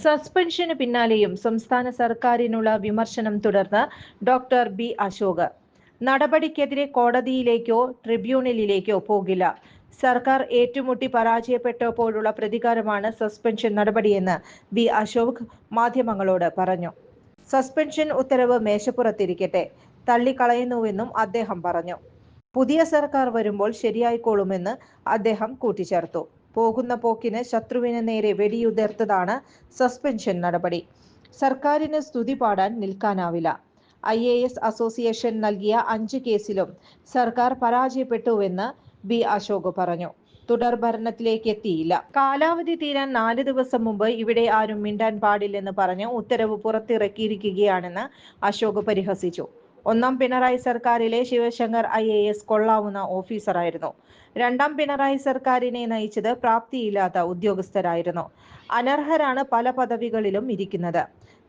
സസ്പെൻഷന് പിന്നാലെയും സംസ്ഥാന സർക്കാരിനുള്ള വിമർശനം തുടർന്ന് ഡോക്ടർ ബി അശോക്. നടപടിക്കെതിരെ കോടതിയിലേക്കോ ട്രിബ്യൂണലിലേക്കോ പോകില്ല. സർക്കാർ ഏറ്റുമുട്ടി പരാജയപ്പെട്ടപ്പോഴുള്ള പ്രതികാരമാണ് സസ്പെൻഷൻ നടപടിയെന്ന് ബി അശോക് മാധ്യമങ്ങളോട് പറഞ്ഞു. സസ്പെൻഷൻ ഉത്തരവ് മേശപ്പുറത്തിരിക്കട്ടെ, തള്ളിക്കളയുന്നുവെന്നും അദ്ദേഹം പറഞ്ഞു. പുതിയ സർക്കാർ വരുമ്പോൾ ശരിയായിക്കോളുമെന്ന് അദ്ദേഹം കൂട്ടിച്ചേർത്തു. പോകുന്ന പോക്കിന് ശത്രുവിന് നേരെ വെടിയുതിർത്തതാണ് സസ്പെൻഷൻ നടപടി. സർക്കാരിന് സ്തുതി പാടാൻ നിൽക്കാനാവില്ല. IAS അസോസിയേഷൻ നൽകിയ 5 കേസിലും സർക്കാർ പരാജയപ്പെട്ടുവെന്ന് ബി അശോക് പറഞ്ഞു. തുടർ ഭരണത്തിലേക്ക് എത്തിയില്ല. കാലാവധി തീരാൻ 4 ദിവസം മുമ്പ് ഇവിടെ ആരും മിണ്ടാൻ പാടില്ലെന്ന് പറഞ്ഞ് ഉത്തരവ് പുറത്തിറക്കിയിരിക്കുകയാണെന്ന് അശോക് പരിഹസിച്ചു. ഒന്നാം പിണറായി സർക്കാരിലെ ശിവശങ്കർ IAS കൊള്ളാവുന്ന ഓഫീസറായിരുന്നു. രണ്ടാം പിണറായി സർക്കാരിനെ നയിച്ചത് പ്രാപ്തിയില്ലാത്ത ഉദ്യോഗസ്ഥരായിരുന്നു. അനർഹരാണ് പല പദവികളിലും ഇരിക്കുന്നത്.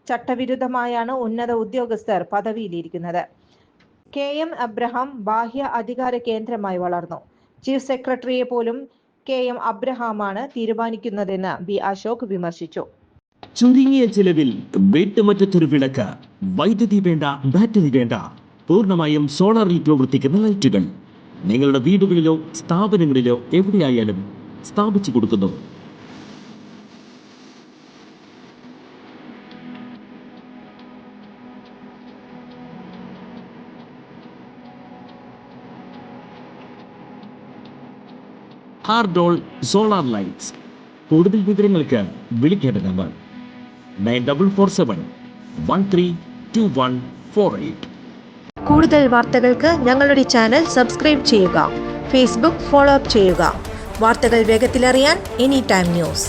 ചട്ടവിരുദ്ധമായാണ് ഉന്നത ഉദ്യോഗസ്ഥർ പദവിയിലിരിക്കുന്നത്. KM അബ്രഹാം ബാഹ്യ അധികാര കേന്ദ്രമായി വളർന്നു. ചീഫ് സെക്രട്ടറിയെ പോലും KM അബ്രഹാമാണ് തീരുമാനിക്കുന്നതെന്ന് ബി അശോക് വിമർശിച്ചു. ചുരുങ്ങിയ ചിലവിൽ വീട്ടുമുറ്റത്തൊരു വിളക്ക്, വൈദ്യുതി വേണ്ട, ബാറ്ററി വേണ്ട, പൂർണ്ണമായും സോളാറിൽ പ്രവർത്തിക്കുന്ന ലൈറ്റുകൾ നിങ്ങളുടെ വീടുകളിലോ സ്ഥാപനങ്ങളിലോ എവിടെയായാലും സ്ഥാപിച്ചു കൊടുക്കുന്നു. ഹാർഡോൾ സോളാർ ലൈറ്റ്സ്. കൂടുതൽ വിവരങ്ങൾക്ക് വിളിക്കേണ്ട നമ്പർ 9447132148. കൂടുതൽ വാർത്തകൾക്ക് ഞങ്ങളുടെ ചാനൽ സബ്സ്ക്രൈബ് ചെയ്യുക. ഫേസ്ബുക്ക് ഫോളോ അപ്പ് ചെയ്യുക. വാർത്തകൾ വേഗത്തിലറിയാൻ Anytime News.